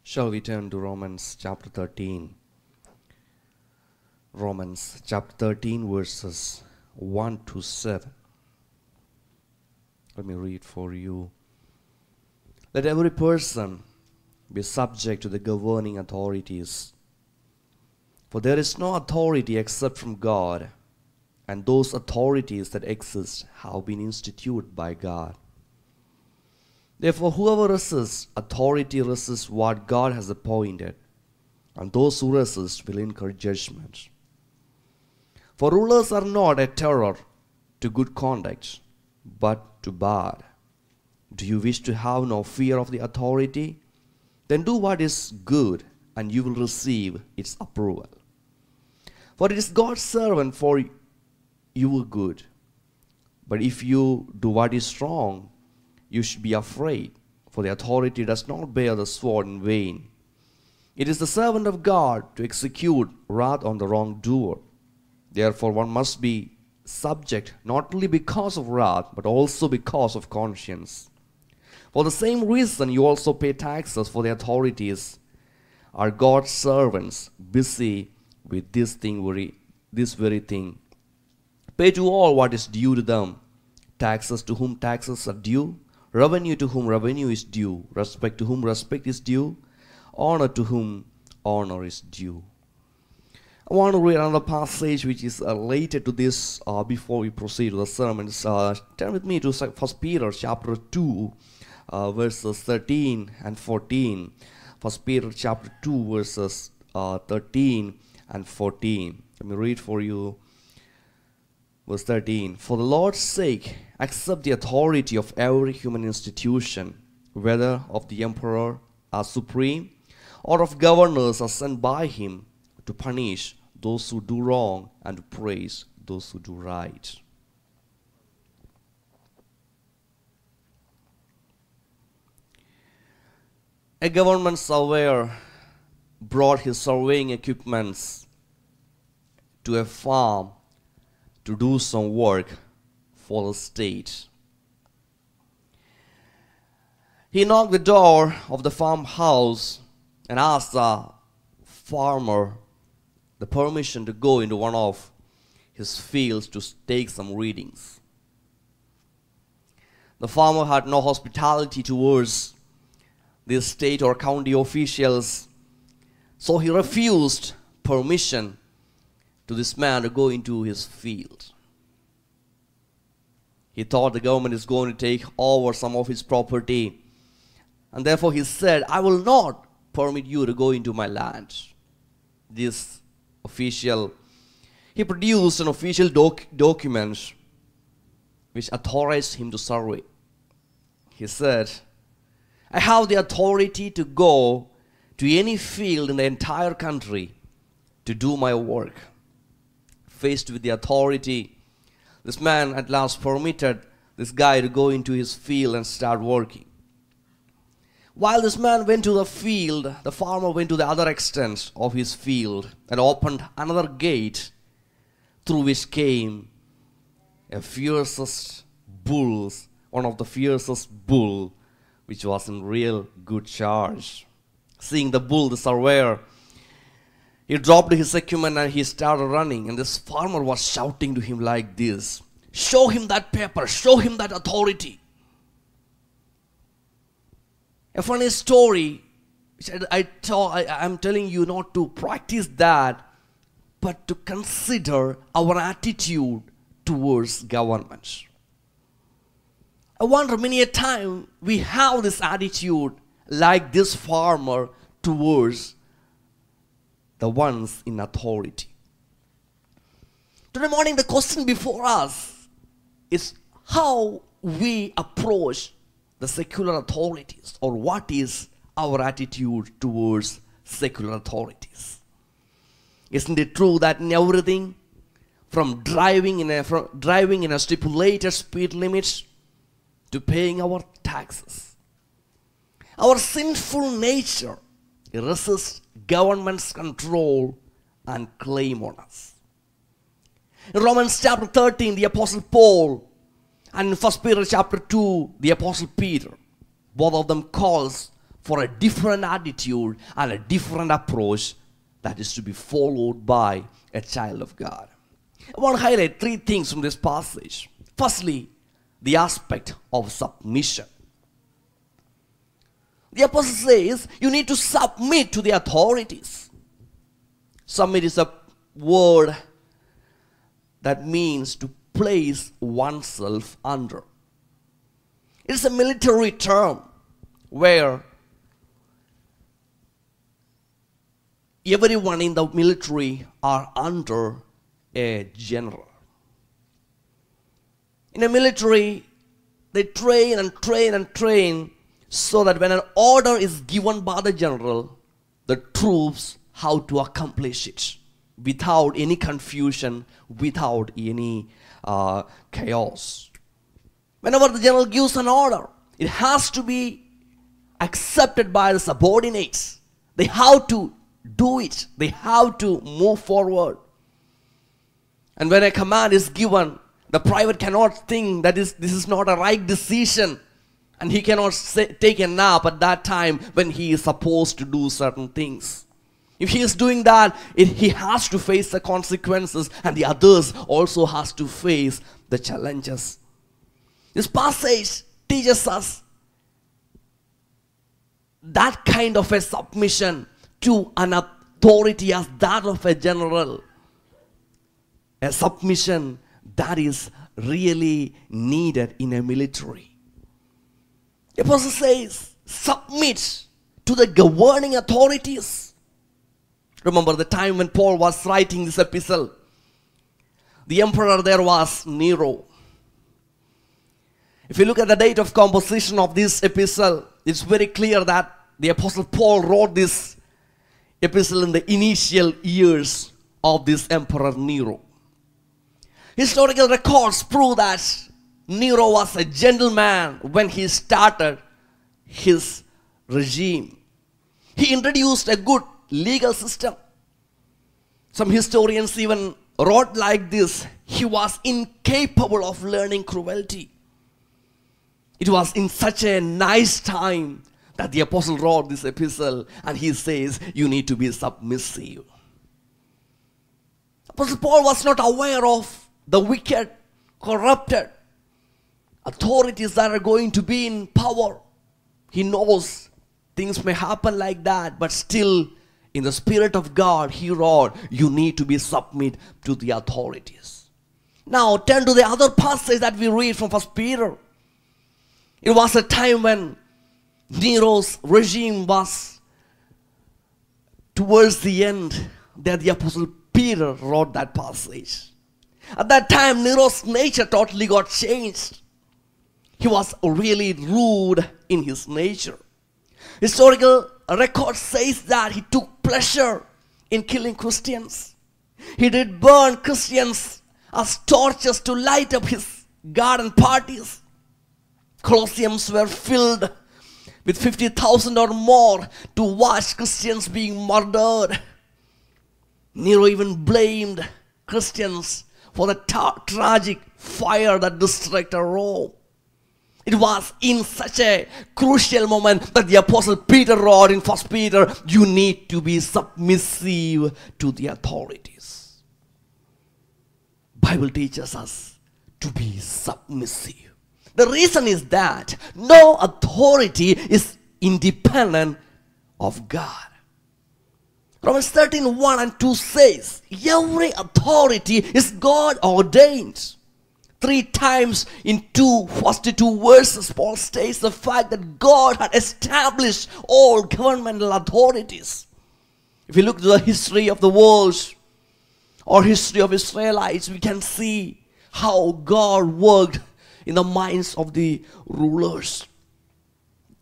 Shall we turn to Romans chapter 13? Romans chapter 13 verses 1 to 7. Let me read for you. Let every person be subject to the governing authorities. For there is no authority except from God, and those authorities that exist have been instituted by God. Therefore, whoever resists authority resists what God has appointed, and those who resist will incur judgment. For rulers are not a terror to good conduct, but to bad. Do you wish to have no fear of the authority? Then do what is good, and you will receive its approval. For it is God's servant for your good. But if you do what is wrong, you should be afraid, for the authority does not bear the sword in vain. It is the servant of God to execute wrath on the wrongdoer. Therefore one must be subject not only because of wrath, but also because of conscience. For the same reason you also pay taxes, for the authorities are God's servants, busy with this very thing. Pay to all what is due to them, taxes to whom taxes are due, revenue to whom revenue is due, respect to whom respect is due, honor to whom honor is due. I want to read another passage which is related to this before we proceed to the sermons. Turn with me to 1 Peter chapter 2, verses 13 and 14. 1 Peter chapter 2, verses 13 and 14. Let me read for you. Verse 13, for the Lord's sake, accept the authority of every human institution, whether of the emperor as supreme, or of governors as sent by him to punish those who do wrong and to praise those who do right. A government surveyor brought his surveying equipments to a farm to do some work for the state. He knocked the door of the farmhouse and asked the farmer the permission to go into one of his fields to take some readings. The farmer had no hospitality towards the state or county officials, so he refused permission to this man to go into his field. He thought the government is going to take over some of his property, and therefore he said, I will not permit you to go into my land. This official, he produced an official document which authorized him to survey. He said, I have the authority to go to any field in the entire country to do my work. Faced with the authority, this man at last permitted this guy to go into his field and start working. While this man went to the field, the farmer went to the other extent of his field and opened another gate through which came a fiercest bull, one of the fiercest bull, which was in real good charge. Seeing the bull, the surveyor, he dropped his equipment and he started running, and this farmer was shouting to him like this, show him that paper, show him that authority. A funny story, which I'm telling you not to practice that, but to consider our attitude towards government. I wonder many a time we have this attitude like this farmer towards the ones in authority. Today morning, the question before us is how we approach the secular authorities, or what is our attitude towards secular authorities. Isn't it true that in everything, from driving in a stipulated speed limit to paying our taxes, our sinful nature resists government's control and claim on us. In Romans chapter 13, the Apostle Paul, and in 1 Peter chapter 2, the Apostle Peter, both of them calls for a different attitude and a different approach that is to be followed by a child of God. I want to highlight three things from this passage. Firstly, the aspect of submission. The apostle says you need to submit to the authorities. Submit is a word that means to place oneself under. It is a military term where everyone in the military are under a general. In a military, they train and train and train so that when an order is given by the general, the troops how to accomplish it without any confusion, without any chaos. Whenever the general gives an order, it has to be accepted by the subordinates. They have to do it. They have to move forward. And when a command is given, the private cannot think that this is not a right decision, and he cannot take a nap at that time when he is supposed to do certain things. If he is doing that, he has to face the consequences, and the others also has to face the challenges. This passage teaches us that kind of a submission to an authority as that of a general. A submission that is really needed in a military. The apostle says, submit to the governing authorities. Remember the time when Paul was writing this epistle. The emperor there was Nero. If you look at the date of composition of this epistle, it's very clear that the apostle Paul wrote this epistle in the initial years of this emperor Nero. Historical records prove that Nero was a gentleman when he started his regime. He introduced a good legal system. Some historians even wrote like this: he was incapable of learning cruelty. It was in such a nice time that the apostle wrote this epistle, and he says you need to be submissive. Apostle Paul was not aware of the wicked, corrupted authorities that are going to be in power. He knows things may happen like that, but still in the Spirit of God he wrote you need to be submit to the authorities. Now turn to the other passage that we read from 1 Peter. It was a time when Nero's regime was towards the end that the apostle Peter wrote that passage. At that time Nero's nature totally got changed. He was really rude in his nature. Historical record says that he took pleasure in killing Christians. He did burn Christians as torches to light up his garden parties. Colosseums were filled with 50,000 or more to watch Christians being murdered. Nero even blamed Christians for the tragic fire that destroyed Rome. It was in such a crucial moment that the apostle Peter wrote in 1 Peter, you need to be submissive to the authorities. Bible teaches us to be submissive. The reason is that no authority is independent of God. Romans 13:1 and 2 says, every authority is God ordained. 3 times in first two verses, Paul states the fact that God had established all governmental authorities. If you look to the history of the world or history of Israelites, we can see how God worked in the minds of the rulers.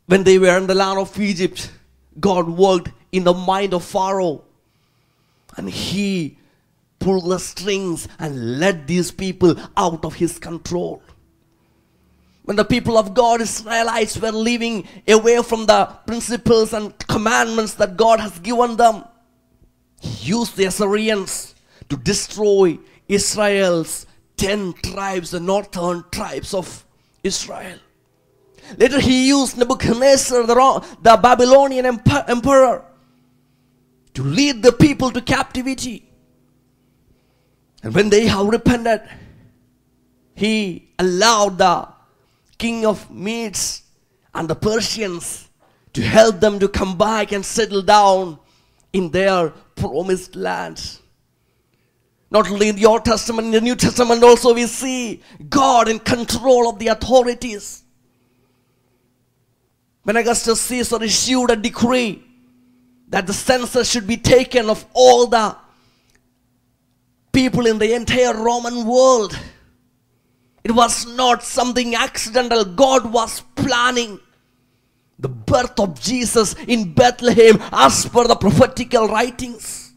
When they were in the land of Egypt, God worked in the mind of Pharaoh, and he pulled the strings and led these people out of his control. When the people of God, Israelites, were living away from the principles and commandments that God has given them, he used the Assyrians to destroy Israel's 10 tribes, the northern tribes of Israel. Later he used Nebuchadnezzar, the Babylonian emperor, to lead the people to captivity. And when they have repented, he allowed the king of Medes and the Persians to help them to come back and settle down in their promised land. Not only in the Old Testament, in the New Testament also we see God in control of the authorities. When Augustus Caesar issued a decree that the census should be taken of all the people in the entire Roman world, it was not something accidental. God was planning the birth of Jesus in Bethlehem as per the prophetical writings.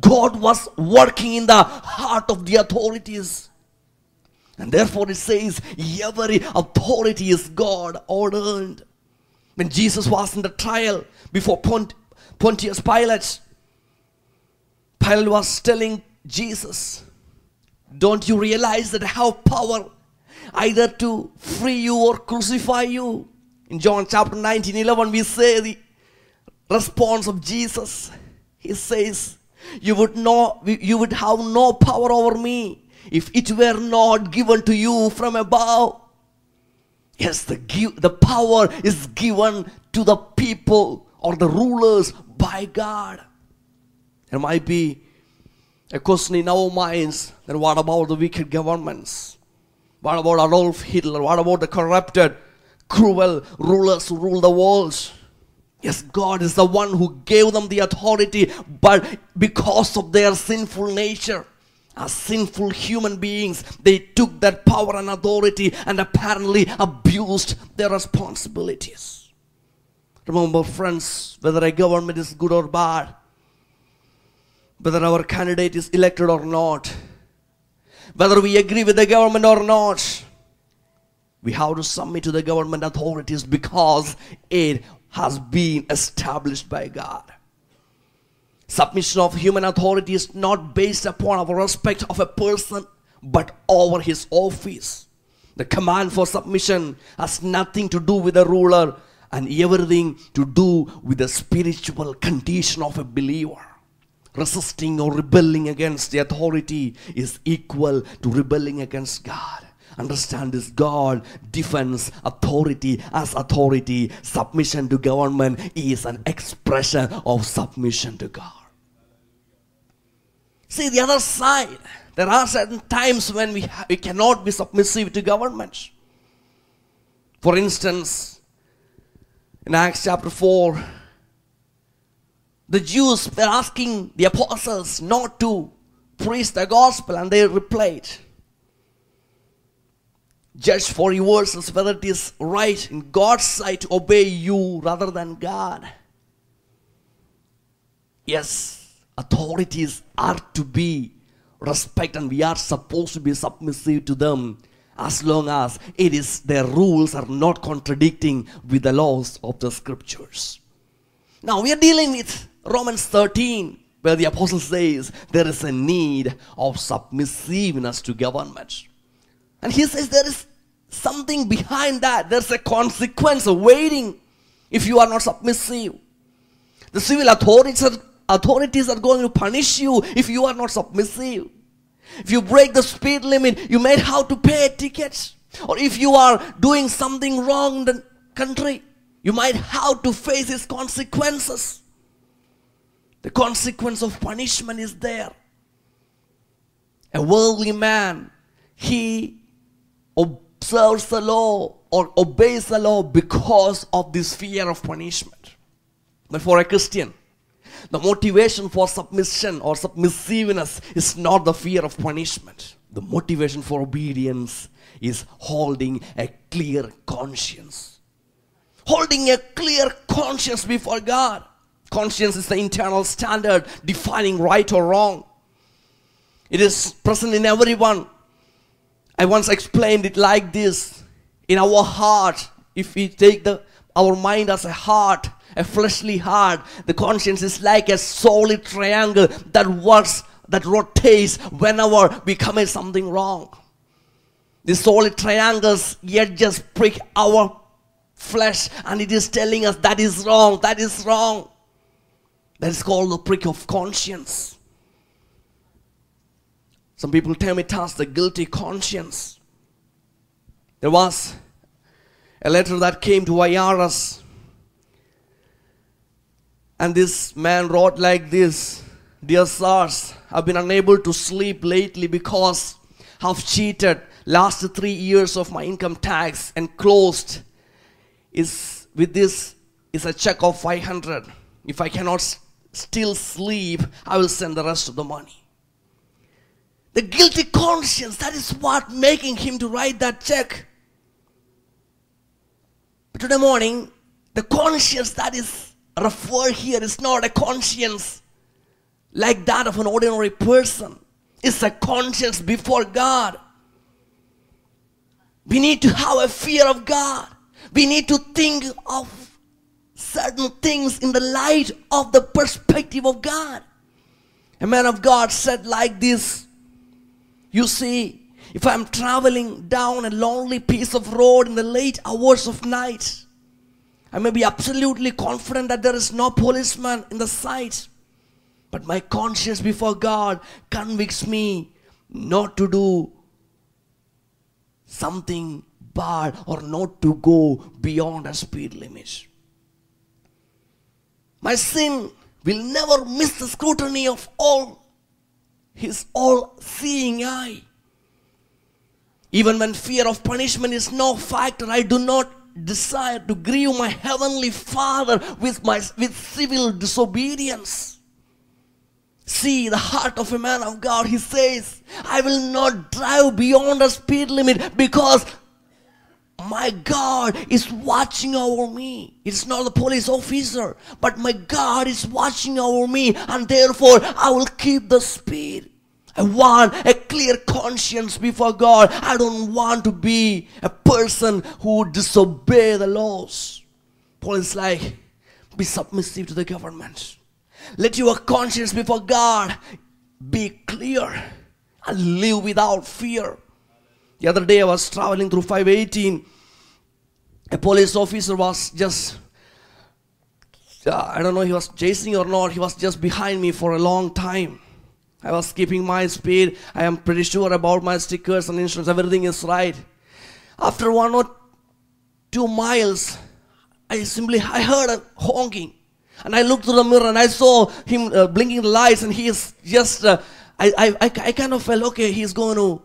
God was working in the heart of the authorities. And therefore it says every authority is God ordained. When Jesus was in the trial before Pontius Pilate, Pilate was telling Jesus, don't you realize that I have power either to free you or crucify you? In John chapter 19:11 we say the response of Jesus. He says, you would have no power over me if it were not given to you from above. Yes, the power is given to the people or the rulers by God. There might be a question in our minds, then what about the wicked governments? What about Adolf Hitler? What about the corrupted, cruel rulers who rule the world? Yes, God is the one who gave them the authority, but because of their sinful nature, as sinful human beings, they took that power and authority and apparently abused their responsibilities. Remember, friends, whether a government is good or bad, whether our candidate is elected or not, whether we agree with the government or not, we have to submit to the government authorities because it has been established by God. Submission of human authority is not based upon our respect of a person, but over his office. The command for submission has nothing to do with the ruler and everything to do with the spiritual condition of a believer. Resisting or rebelling against the authority is equal to rebelling against God. Understand this, God defends authority as authority. Submission to government is an expression of submission to God. See, the other side, there are certain times when we cannot be submissive to government. For instance, in Acts chapter 4, the Jews were asking the apostles not to preach the gospel, and they replied, judge for yourselves whether it is right in God's sight to obey you rather than God. Yes, authorities are to be respected and we are supposed to be submissive to them as long as their rules are not contradicting with the laws of the scriptures. Now we are dealing with Romans 13, where the apostle says there is a need of submissiveness to government. And he says there is something behind that. There's a consequence of waiting if you are not submissive. The civil authorities are going to punish you if you are not submissive. If you break the speed limit, you may have to pay a ticket. Or if you are doing something wrong in the country, you might have to face its consequences. The consequence of punishment is there. A worldly man, he observes the law or obeys the law because of this fear of punishment. But for a Christian, the motivation for submission or submissiveness is not the fear of punishment. The motivation for obedience is holding a clear conscience. Holding a clear conscience before God. Conscience is the internal standard defining right or wrong. It is present in everyone. I once explained it like this. In our heart, if we take our mind as a heart, a fleshly heart, the conscience is like a solid triangle that rotates whenever we commit something wrong. The solid triangles yet just prick our flesh, and it is telling us that is wrong, that is wrong. That is called the prick of conscience. Some people term it as the guilty conscience. There was a letter that came to IRS, and this man wrote like this: "Dear sirs, I've been unable to sleep lately because I've cheated last 3 years of my income tax, and closed with this is a check of 500. If I cannot still sleep, I will send the rest of the money." The guilty conscience, that is what making him to write that check. But today morning, the conscience that is referred here is not a conscience like that of an ordinary person. It's a conscience before God. We need to have a fear of God. We need to think of certain things in the light of the perspective of God. A man of God said like this: "You see, if I'm traveling down a lonely piece of road in the late hours of night, I may be absolutely confident that there is no policeman in the sight. But my conscience before God convicts me not to do something bad or not to go beyond a speed limit. My sin will never miss the scrutiny of His all-seeing eye. Even when fear of punishment is no factor, I do not desire to grieve my heavenly Father with civil disobedience." See the heart of a man of God. He says, "I will not drive beyond a speed limit because my God is watching over me." It's not the police officer, but my God is watching over me, and therefore I will keep the speed. I want a clear conscience before God. I don't want to be a person who disobey the laws. Paul is like, be submissive to the government. Let your conscience before God be clear and live without fear. The other day I was traveling through 518. A police officer was just, I don't know he was chasing or not. He was just behind me for a long time. I was keeping my speed. I am pretty sure about my stickers and insurance. Everything is right. After 1 or 2 miles, I heard a honking. And I looked through the mirror and I saw him blinking the lights, and he is just, I kind of felt, okay, he's going to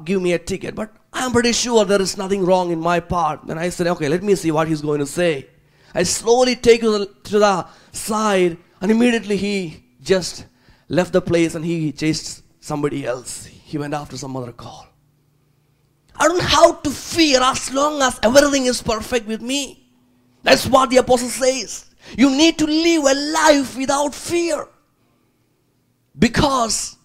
give me a ticket. But I'm pretty sure there is nothing wrong in my part. And I said, okay, let me see what he's going to say. I slowly take to the side, and immediately he just left the place and he chased somebody else. He went after some other call. I don't have to fear as long as everything is perfect with me. That's what the apostle says. You need to live a life without fear. Because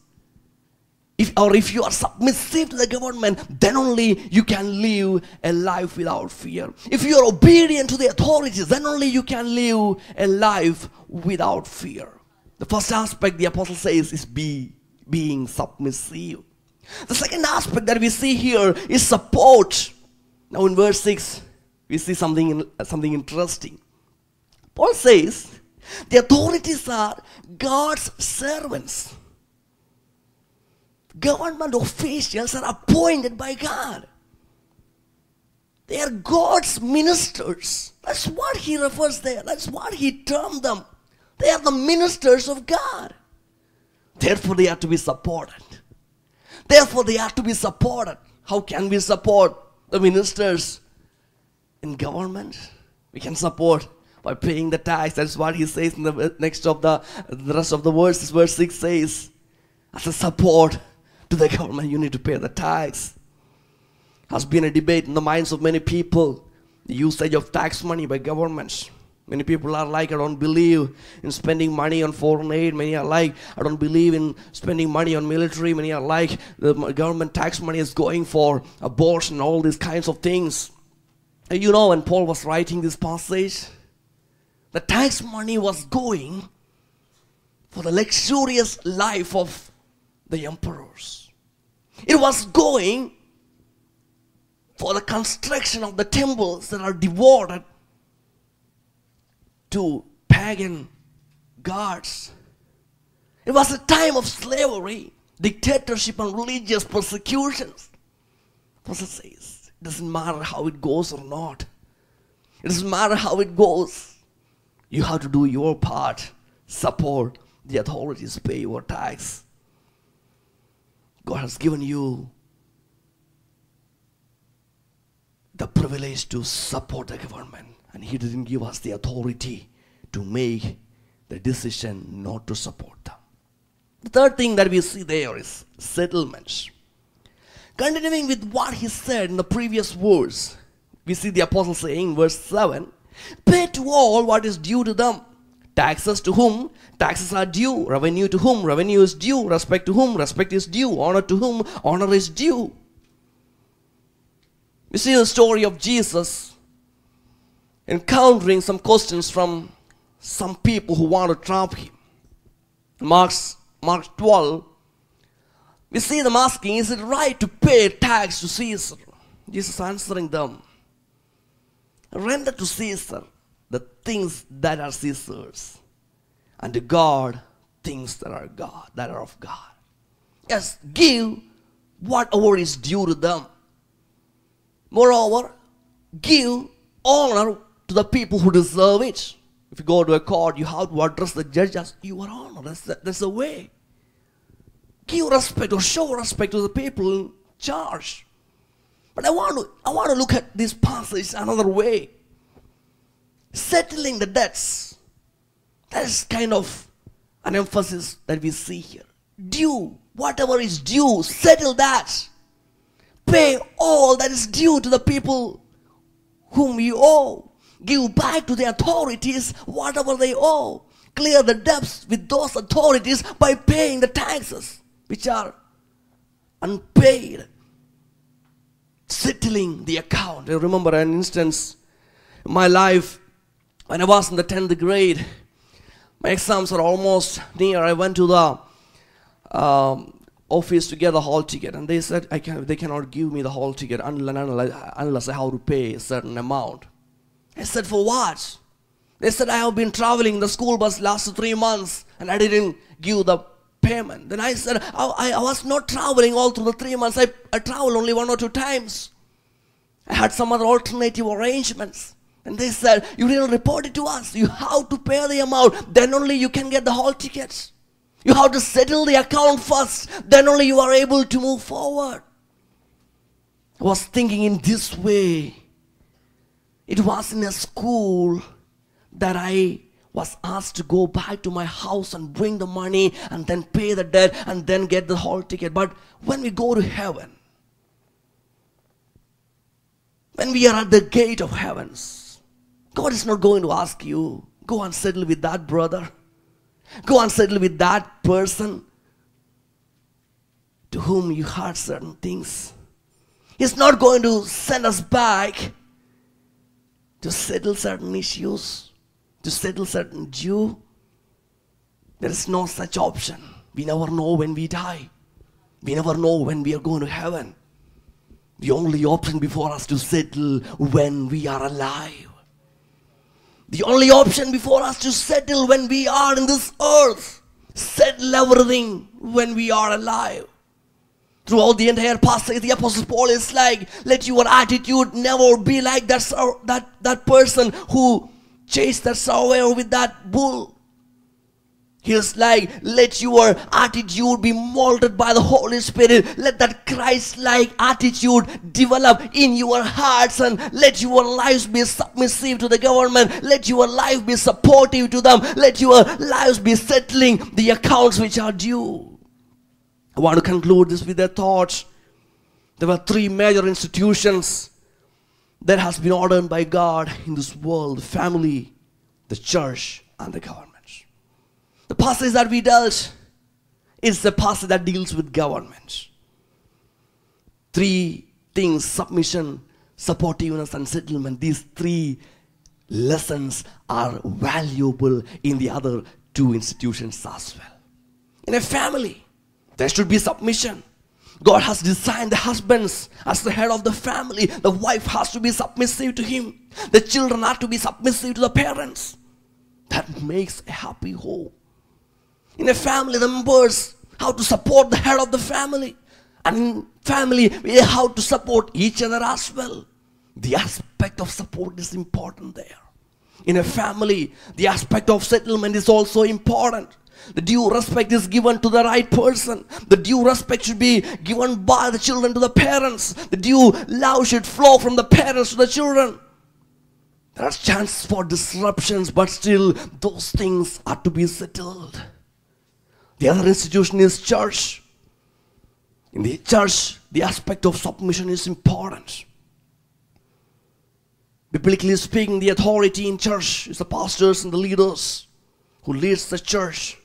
if you are submissive to the government, then only you can live a life without fear. If you are obedient to the authorities, then only you can live a life without fear. The first aspect the apostle says is being submissive. The second aspect that we see here is support. Now in verse 6, we see something interesting. Paul says, the authorities are God's servants. Government officials are appointed by God. They are God's ministers. That's what he refers there. That's what he termed them. They are the ministers of God. Therefore, they are to be supported. Therefore, they are to be supported. How can we support the ministers in government? We can support by paying the tax. That's what he says in the next of the rest of the verses. Verse 6 says, as a support to the government, you need to pay the tax. Has been a debate in the minds of many people, the usage of tax money by governments. Many people are like, I don't believe in spending money on foreign aid. Many are like, I don't believe in spending money on military. Many are like, the government tax money is going for abortion, all these kinds of things. And you know, when Paul was writing this passage, the tax money was going for the luxurious life of the emperors. It was going for the construction of the temples that are devoted to pagan gods. It was a time of slavery, dictatorship, and religious persecutions. Pastor says, it doesn't matter how it goes or not. It doesn't matter how it goes. You have to do your part. Support the authorities, pay your tax. God has given you the privilege to support the government, and He didn't give us the authority to make the decision not to support them. The third thing that we see there is settlements. Continuing with what he said in the previous verse, we see the apostle saying, verse 7, pay to all what is due to them. Taxes to whom taxes are due, revenue to whom revenue is due, respect to whom respect is due, honor to whom honor is due. We see the story of Jesus encountering some questions from some people who want to trap him. Mark 12, we see them asking, is it right to pay tax to Caesar? Jesus answering them, render to Caesar the things that are Caesar's, and to God things that are of God. Yes, give whatever is due to them. Moreover, give honor to the people who deserve it. If you go to a court, you have to address the judge as your honor. That's the way. Give respect or show respect to the people in charge. But I want to look at this passage another way. Settling the debts. That is kind of an emphasis that we see here. Due, whatever is due, settle that. Pay all that is due to the people whom you owe. Give back to the authorities whatever they owe. Clear the debts with those authorities by paying the taxes which are unpaid. Settling the account. I remember an instance in my life when I was in the 10th grade. My exams are almost near. I went to the office to get the hall ticket, and they said they cannot give me the hall ticket unless I have to pay a certain amount. I said, for what? They said, I have been traveling the school bus last 3 months and I didn't give the payment. Then I said, I was not traveling all through the 3 months. I traveled only 1 or 2 times. I had some other alternative arrangements. And they said, you didn't report it to us. You have to pay the amount. Then only you can get the hall tickets. You have to settle the account first. Then only you are able to move forward. I was thinking in this way. It was in a school that I was asked to go back to my house and bring the money and then pay the debt and then get the hall ticket. But when we go to heaven, when we are at the gate of heavens, God is not going to ask you, go and settle with that brother. Go and settle with that person to whom you had certain things. He's not going to send us back to settle certain issues, to settle certain due. There is no such option. We never know when we die. We never know when we are going to heaven. The only option before us to settle when we are alive. The only option before us to settle when we are in this earth. Settle everything when we are alive. Throughout the entire passage, the Apostle Paul is like, let your attitude never be like that person who chased that surveyor with that bull. He is like, let your attitude be molded by the Holy Spirit. Let that Christ-like attitude develop in your hearts, and let your lives be submissive to the government. Let your life be supportive to them. Let your lives be settling the accounts which are due. I want to conclude this with a thought. There were 3 major institutions that has been ordained by God in this world: the family, the church, and the government. The passage that we dealt is the passage that deals with government. 3 things: submission, supportiveness, and settlement. These 3 lessons are valuable in the other 2 institutions as well. In a family, there should be submission. God has designed the husbands as the head of the family. The wife has to be submissive to him. The children are to be submissive to the parents. That makes a happy home. In a family, the members have to support the head of the family. And in family, we have to support each other as well. The aspect of support is important there. In a family, the aspect of settlement is also important. The due respect is given to the right person. The due respect should be given by the children to the parents. The due love should flow from the parents to the children. There are chances for disruptions, but still those things are to be settled. The other institution is church. In the church, the aspect of submission is important. Biblically speaking, the authority in church is the pastors and the leaders who leads the church.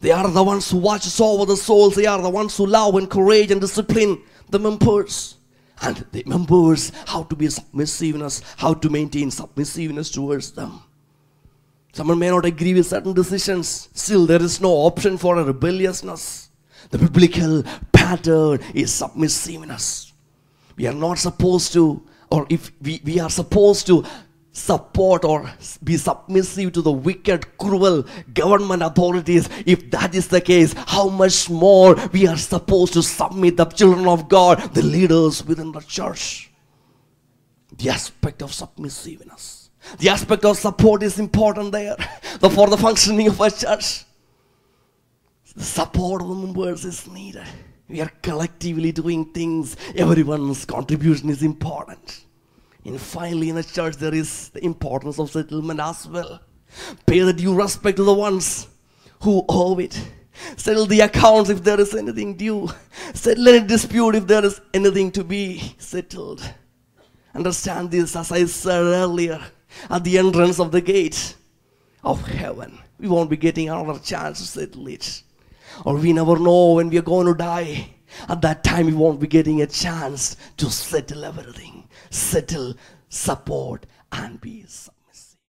They are the ones who watches over the souls. They are the ones who love, encourage, and discipline the members. And the members have to be submissiveness, how to maintain submissiveness towards them. Someone may not agree with certain decisions. Still, there is no option for a rebelliousness. The biblical pattern is submissiveness. We are not supposed to, or if we are supposed to support or be submissive to the wicked, cruel government authorities. If that is the case, how much more we are supposed to submit the children of God, the leaders within the church. The aspect of submissiveness, the aspect of support is important there. For the functioning of a church, the support of the members is needed. We are collectively doing things. Everyone's contribution is important. And finally, in a church, there is the importance of settlement as well. Pay the due respect to the ones who owe it. Settle the accounts if there is anything due. Settle any dispute if there is anything to be settled. Understand this, as I said earlier, at the entrance of the gate of heaven, we won't be getting another chance to settle it. Or we never know when we are going to die. At that time, we won't be getting a chance to settle everything. Settle, support, and be